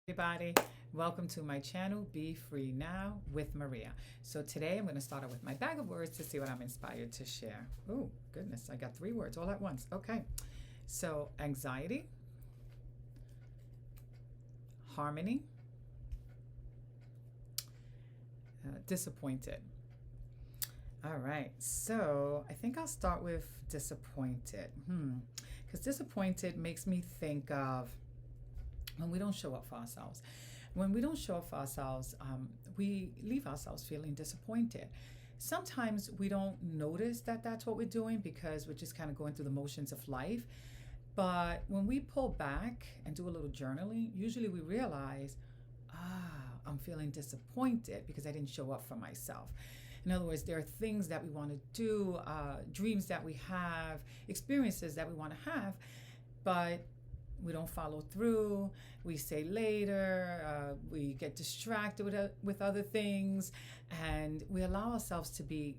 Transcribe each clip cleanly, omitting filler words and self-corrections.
Everybody, welcome to my channel, Be Free Now with Maria. So today I'm going to start out with my bag of words to see what I'm inspired to share. Oh, goodness, I got 3 words all at once. Okay, so anxiety, harmony, disappointed. All right, so I think I'll start with disappointed. Because disappointed makes me think of when we don't show up for ourselves. When we don't show up for ourselves, we leave ourselves feeling disappointed. Sometimes we don't notice that that's what we're doing because we're just kind of going through the motions of life. But when we pull back and do a little journaling, usually we realize, I'm feeling disappointed because I didn't show up for myself. In other words, there are things that we want to do, dreams that we have, experiences that we want to have, but we don't follow through. We say later. We get distracted with other things, and we allow ourselves to be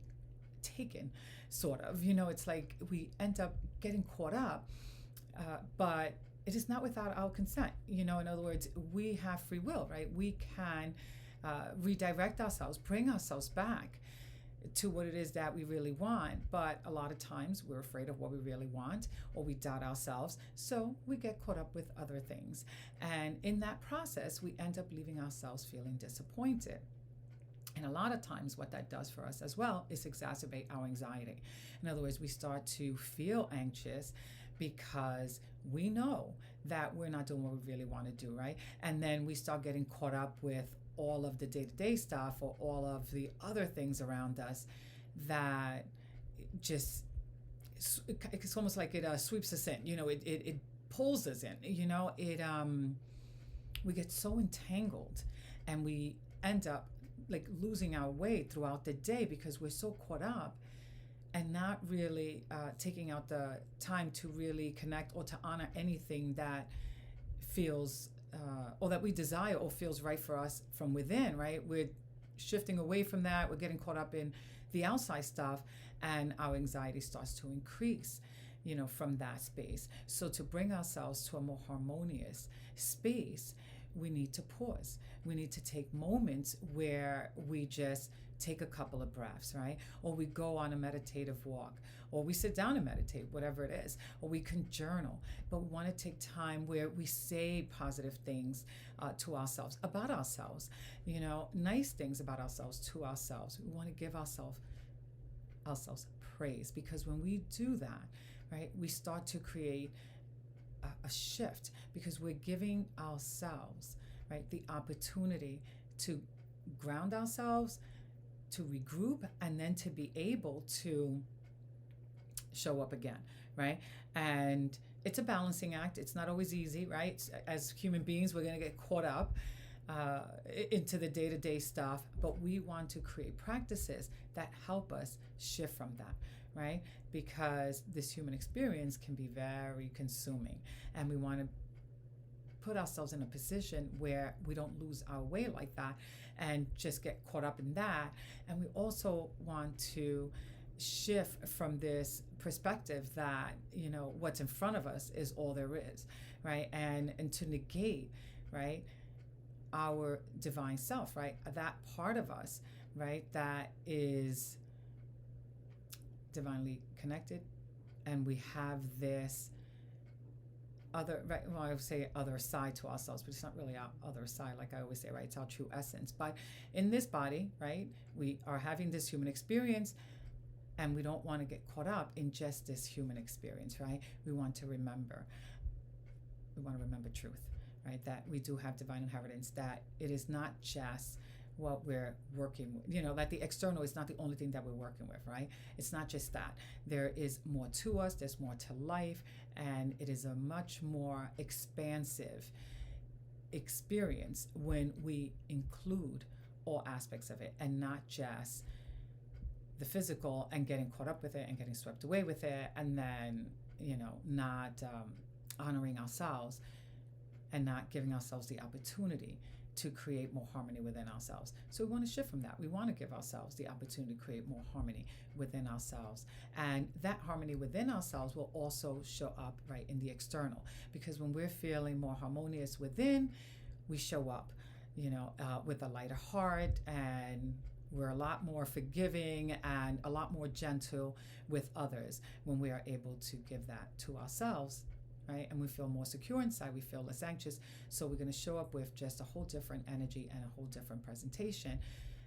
taken, sort of. It's like we end up getting caught up, but it is not without our consent. In other words, we have free will, right? We can redirect ourselves, bring ourselves back to what it is that we really want. But a lot of times we're afraid of what we really want, or we doubt ourselves, so we get caught up with other things, and in that process we end up leaving ourselves feeling disappointed. And a lot of times what that does for us as well is exacerbate our anxiety. In other words, we start to feel anxious because we know that we're not doing what we really want to do, right? And then we start getting caught up with all of the day-to-day stuff, or all of the other things around us that just, it's almost like it sweeps us in. It pulls us in. We get so entangled, and we end up like losing our way throughout the day because we're so caught up and not really taking out the time to really connect or to honor anything that feels or that we desire or feels right for us from within, right? We're shifting away from that. We're getting caught up in the outside stuff, and our anxiety starts to increase, from that space. So to bring ourselves to a more harmonious space, we need to pause. We need to take moments where we just take a couple of breaths, right? Or we go on a meditative walk, or we sit down and meditate, whatever it is, or we can journal. But we want to take time where we say positive things to ourselves, about ourselves, nice things about ourselves to ourselves. We want to give ourselves praise, because when we do that, right, we start to create a shift, because we're giving ourselves, right, the opportunity to ground ourselves, to regroup, and then to be able to show up again, right? And it's a balancing act. It's not always easy, right? As human beings, we're going to get caught up into the day-to-day stuff, but we want to create practices that help us shift from that, right? Because this human experience can be very consuming, and we want to put ourselves in a position where we don't lose our way like that and just get caught up in that. And we also want to shift from this perspective that, what's in front of us is all there is, right? And to negate, right, our divine self, right? That part of us, right, that is divinely connected, and we have this other, right, well, I would say other side to ourselves, but it's not really our other side, like I always say, right? It's our true essence. But in this body, right, we are having this human experience, and we don't want to get caught up in just this human experience, right? We want to remember truth, right? That we do have divine inheritance, that it is not just what we're working with, that the external is not the only thing that we're working with, right? It's not just that. There is more to us, there's more to life, and it is a much more expansive experience when we include all aspects of it, and not just the physical and getting caught up with it and getting swept away with it, and then, not honoring ourselves and not giving ourselves the opportunity to create more harmony within ourselves. So we want to shift from that. We want to give ourselves the opportunity to create more harmony within ourselves. And that harmony within ourselves will also show up right in the external. Because when we're feeling more harmonious within, we show up, with a lighter heart, and we're a lot more forgiving and a lot more gentle with others when we are able to give that to ourselves, right? And we feel more secure inside, we feel less anxious. So we're going to show up with just a whole different energy and a whole different presentation.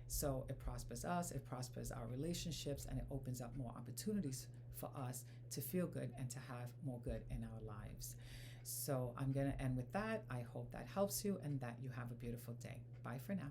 So it prospers us, it prospers our relationships, and it opens up more opportunities for us to feel good and to have more good in our lives. So I'm going to end with that. I hope that helps you and that you have a beautiful day. Bye for now.